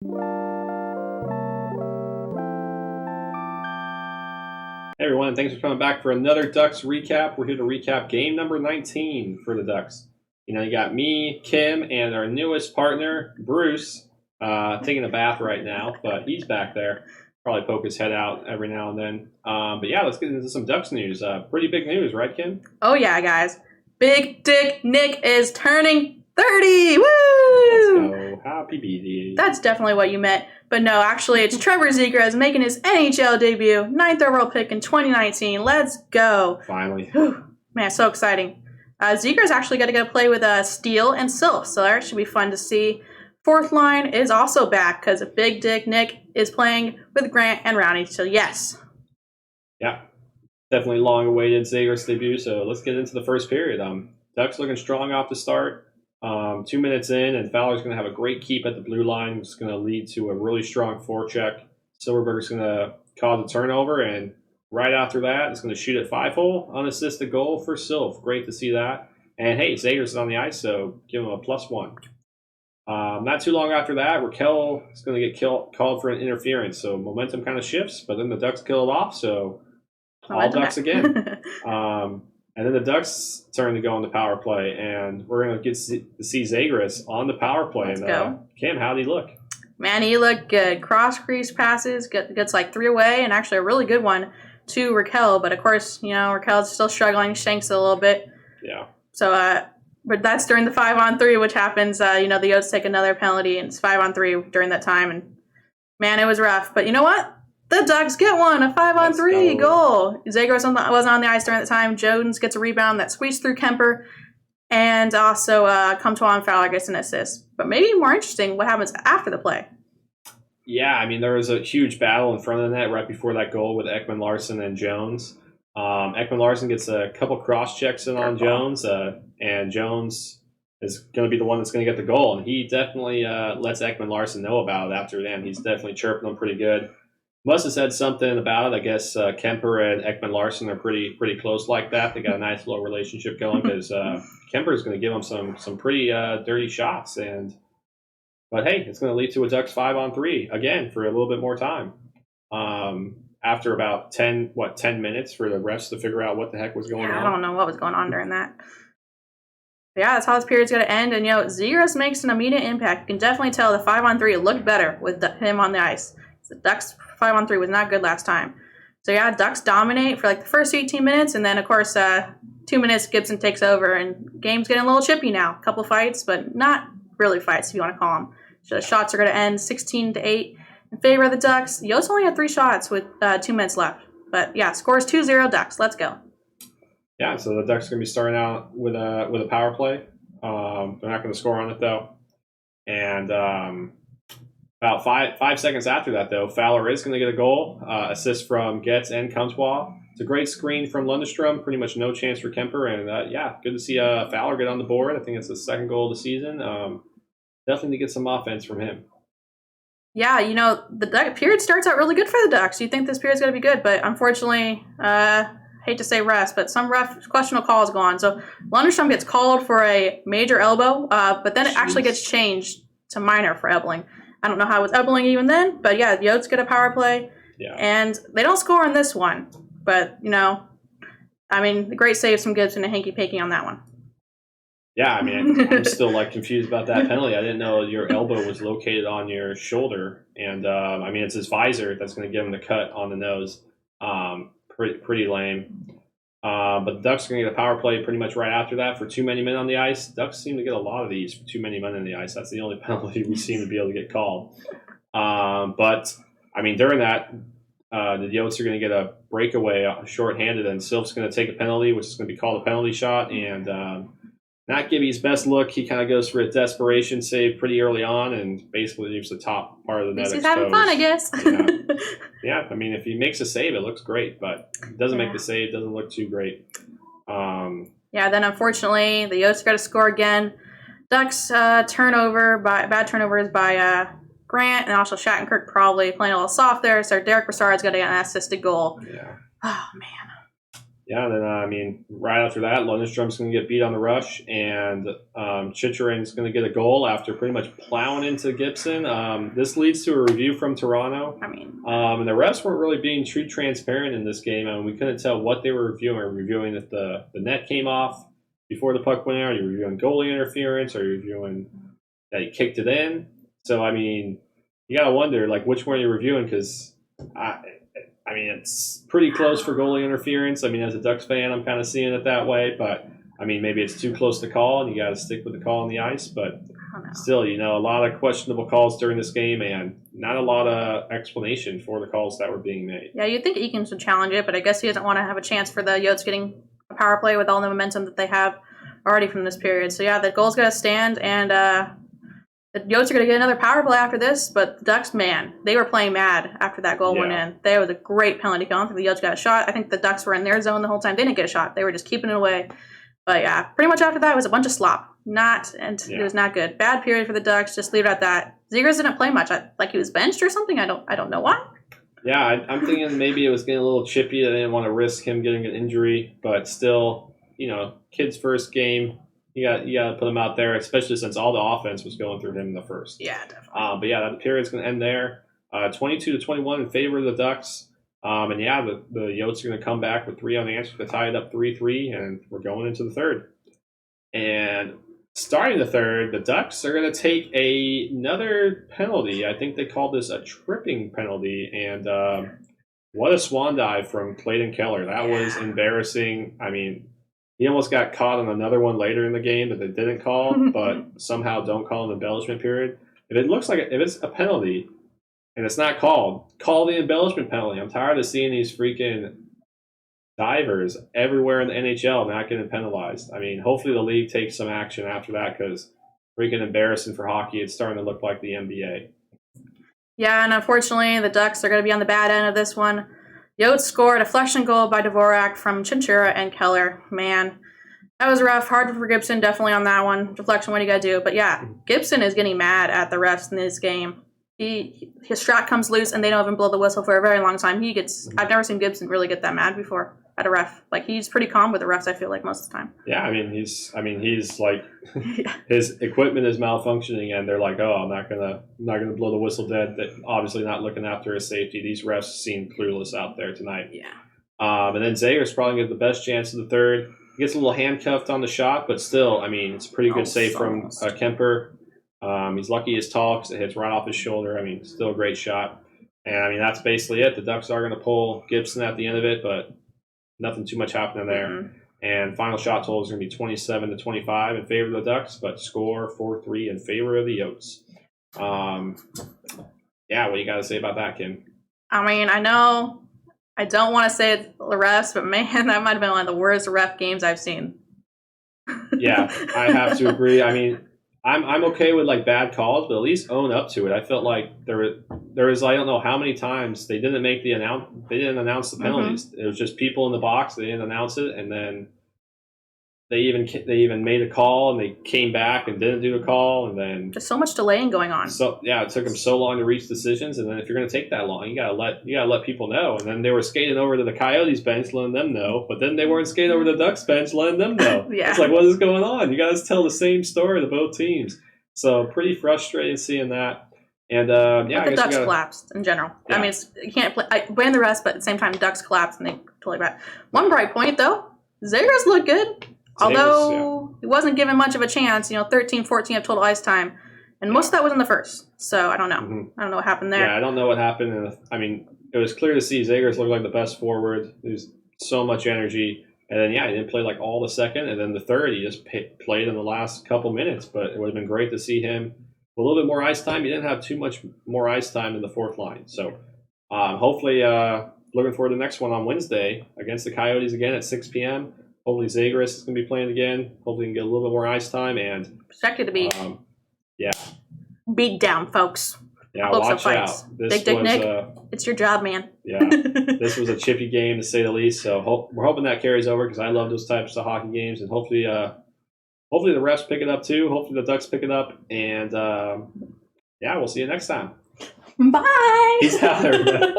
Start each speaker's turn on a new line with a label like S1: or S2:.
S1: Hey everyone, thanks for coming back for another Ducks recap. We're here to recap game number 19 for the Ducks. You got me, Kim, and our newest partner, Bruce, taking a bath right now, but he's back there. Probably poke his head out every now and then. But yeah, let's get into some Ducks news. Pretty big news, right, Kim?
S2: Oh yeah, guys. Big Dick Nick is turning 30! Woo!
S1: Let's go. Happy BD.
S2: That's definitely what you meant. But no, actually, it's Trevor Zegras making his NHL debut. 9th overall pick in 2019. Let's go.
S1: Finally.
S2: Whew. Man, so exciting. Zegras actually got to go play with Steele and Sylph, so that should be fun to see. Fourth line is also back because Big Dick Nick is playing with Grant and Rowney, so yes.
S1: Yeah, definitely long-awaited Zegras debut, so let's get into the first period. Ducks looking strong off the start. 2 minutes in, and Fowler's going to have a great keep at the blue line, which is going to lead to a really strong forecheck. Silverberg's going to cause a turnover, and right after that, it's going to shoot at 5-hole, unassisted goal for Sylph. Great to see that. And hey, Zegras is on the ice, so give him a +1. Not too long after that, Raquel is going to get called for an interference, so momentum kind of shifts, but then the Ducks kill it off, so all Ducks again. And then the Ducks turn to go on the power play, and we're going to get to see Zegras on the power play.
S2: Let's go.
S1: Kim, how'd he look?
S2: Man, he looked good. Cross-crease passes, gets like 3 away, and actually a really good one to Raquel. But, of course, Raquel's still struggling, shanks it a little bit.
S1: Yeah.
S2: So, but that's during the 5-on-3, which happens. The Yotes take another penalty, and it's 5-on-3 during that time. And, man, it was rough. But you know what? The Ducks get one, a 5-on-3 goal. Zegras wasn't on the ice during the time. Jones gets a rebound that squeezed through Kemper. And also Comtois and Fowler gets an assist. But maybe more interesting, what happens after the play.
S1: Yeah, I mean, there was a huge battle in front of the net right before that goal with Ekman Larson and Jones. Ekman Larson gets a couple cross-checks in on Jones, and Jones is going to be the one that's going to get the goal. And he definitely lets Ekman Larson know about it after then. He's definitely chirping him pretty good. Must have said something about it. I guess Kemper and Ekman Larson are pretty close like that. They got a nice little relationship going because Kemper is going to give them some pretty dirty shots. But hey, it's going to lead to a Ducks 5-on-3 again for a little bit more time. After about 10 minutes for the refs to figure out what the heck was going on.
S2: I don't know what was going on during that. But yeah, that's how this period's going to end. And Zegras makes an immediate impact. You can definitely tell the 5-on-3 looked better with him on the ice. The Ducks 5-on-3 was not good last time. So yeah, Ducks dominate for like the first 18 minutes, and then of course 2 minutes Gibson takes over, and game's getting a little chippy now. A couple fights, but not really fights if you want to call them. So the shots are going to end 16-8 in favor of the Ducks. The Yotes only had 3 shots with 2 minutes left. But yeah, scores 2-0 Ducks. Let's go.
S1: Yeah, so the Ducks are going to be starting out with a power play. They're not going to score on it though, and about five seconds after that, though, Fowler is going to get a goal, assist from Getz and Comtois. It's a great screen from Lundestrom, pretty much no chance for Kemper, and yeah, good to see Fowler get on the board. I think it's the 2nd goal of the season. Definitely get some offense from him.
S2: Yeah, the period starts out really good for the Ducks. You think this period's going to be good, but unfortunately, hate to say refs, but some questionable calls go on. So Lundestrom gets called for a major elbow, but then it actually gets changed to minor for elbowing. I don't know how it was elbowing even then, but yeah, the Yotes get a power play, and they don't score on this one. But, the great saves from Gibson and hanky-panky on that one.
S1: Yeah, I mean, I'm still confused about that penalty. I didn't know your elbow was located on your shoulder, and it's his visor that's going to give him the cut on the nose. Pretty lame. But the Ducks are going to get a power play pretty much right after that for too many men on the ice. Ducks seem to get a lot of these for too many men on the ice. That's the only penalty we seem to be able to get called. But, during that, the Yotes are going to get a breakaway shorthanded, and Sylph's going to take a penalty, which is going to be called a penalty shot. And not Gibby's best look. He kind of goes for a desperation save pretty early on and basically leaves the top part of the net exposed.
S2: He's having fun, I guess.
S1: Yeah, if he makes a save, it looks great, but if he doesn't make the save, it doesn't look too great.
S2: Then unfortunately, the Yotes got to score again. Ducks bad turnovers by Grant, and also Shattenkirk probably playing a little soft there, so Derek Brassard's got to get an assisted goal.
S1: Yeah.
S2: Oh, man.
S1: Yeah, and then I mean, right after that, Lundstrom's going to get beat on the rush, and Chychrun's going to get a goal after pretty much plowing into Gibson. This leads to a review from Toronto.
S2: I mean,
S1: and the refs weren't really being too transparent in this game. I mean, we couldn't tell what they were reviewing. Are you reviewing if the net came off before the puck went out? Are you reviewing goalie interference? Are you reviewing that he kicked it in? So, I mean, you got to wonder, like, which one you're reviewing, because I mean, it's pretty close for goalie interference. I mean, as a Ducks fan, I'm kind of seeing it that way. But, I mean, maybe it's too close to call, and you got to stick with the call on the ice. But still, you know, a lot of questionable calls during this game, and not a lot of explanation for the calls that were being made.
S2: Yeah, you'd think Eakins would challenge it, but I guess he doesn't want to have a chance for the Yotes getting a power play with all the momentum that they have already from this period. So, yeah, the goal's got to stand, and the Yotes are going to get another power play after this, but the Ducks, man, they were playing mad after that goal went in. There was a great penalty kill. I don't think the Yotes got a shot. I think the Ducks were in their zone the whole time. They didn't get a shot. They were just keeping it away. But yeah, pretty much after that, it was a bunch of slop. It was not good. Bad period for the Ducks. Just leave it at that. Zegras didn't play much. Like he was benched or something. I don't know why.
S1: Yeah, I'm thinking maybe it was getting a little chippy. I didn't want to risk him getting an injury, but still, you know, kid's first game. You got to put him out there, especially since all the offense was going through him in the first.
S2: Yeah, definitely.
S1: But yeah, that period's going to end there. 22-21 in favor of the Ducks. And yeah, the Yotes are going to come back with 3 unanswered to tie it up 3-3, and we're going into the third. And starting the third, the Ducks are going to take another penalty. I think they called this a tripping penalty, and what a swan dive from Clayton Keller. That was embarrassing. I mean, he almost got caught on another one later in the game that they didn't call, but somehow don't call an embellishment period. If it looks like if it's a penalty and it's not called, call the embellishment penalty. I'm tired of seeing these freaking divers everywhere in the NHL not getting penalized. I mean, hopefully the league takes some action after that, because freaking embarrassing for hockey. It's starting to look like the NBA.
S2: Yeah, and unfortunately, the Ducks are going to be on the bad end of this one. Yotes scored a deflection goal by Dvorak from Chinchilla and Keller. Man, that was rough. Hard for Gibson, definitely on that one. Deflection, what do you got to do? But yeah, Gibson is getting mad at the refs in this game. His strap comes loose, and they don't even blow the whistle for a very long time. I've never seen Gibson really get that mad before at a ref. Like, he's pretty calm with the refs, I feel like, most of the time.
S1: Yeah, I mean, he's like, his equipment is malfunctioning, and they're like, oh, I'm not gonna blow the whistle dead. That obviously not looking after his safety. These refs seem clueless out there tonight.
S2: Yeah.
S1: And then Zager's probably get the best chance of the third. He gets a little handcuffed on the shot, but still, I mean, it's a pretty good save from Kemper. He's lucky he's tall because it hits right off his shoulder. I mean, still a great shot. And I mean, that's basically it. The Ducks are going to pull Gibson at the end of it, but nothing too much happening there. Mm-hmm. And final shot total is going to be 27-25 in favor of the Ducks, but score 4-3 in favor of the Yotes. Yeah, what do you got to say about that, Kim?
S2: I mean, I know I don't want to say it's the refs, but man, that might have been one of the worst ref games I've seen.
S1: Yeah, I have to agree. I mean, I'm okay with like bad calls, but at least own up to it. I felt like there was I don't know how many times they didn't announce the penalties. Mm-hmm. It was just people in the box. They didn't announce it, and then they even made a call, and they came back and didn't do a call, and then
S2: just so much delaying going on.
S1: So yeah, it took them so long to reach decisions, and then if you're going to take that long, you gotta let people know. And then they were skating over to the Coyotes bench, letting them know, but then they weren't skating over to the Ducks bench, letting them know. Yeah. It's like, what is going on? You guys tell the same story to both teams. So pretty frustrating seeing that. And yeah,
S2: but the Ducks collapsed in general. Yeah. I mean, you can't blame the rest, but at the same time, Ducks collapsed and they totally bad. One bright point though, Zegras looked good. Although he wasn't given much of a chance, 13, 14 of total ice time. And most of that was in the first. So I don't know. Mm-hmm. I don't know what happened there.
S1: Yeah, I don't know what happened. I mean, it was clear to see Zegras looked like the best forward. There's so much energy. And then, yeah, he didn't play like all the second. And then the third, he just played in the last couple minutes. But it would have been great to see him with a little bit more ice time. He didn't have too much more ice time in the fourth line. So hopefully looking forward to the next one on Wednesday against the Coyotes again at 6 p.m. Hopefully Zegras is going to be playing again. Hopefully he can get a little bit more ice time. And
S2: projected to be beat down, folks.
S1: Yeah, watch out.
S2: Big Dick Nick, it's your job, man.
S1: Yeah, this was a chippy game to say the least. So we're hoping that carries over because I love those types of hockey games. And hopefully the refs pick it up too. Hopefully the Ducks pick it up. And yeah, we'll see you next time.
S2: Bye.
S1: Peace out, everybody.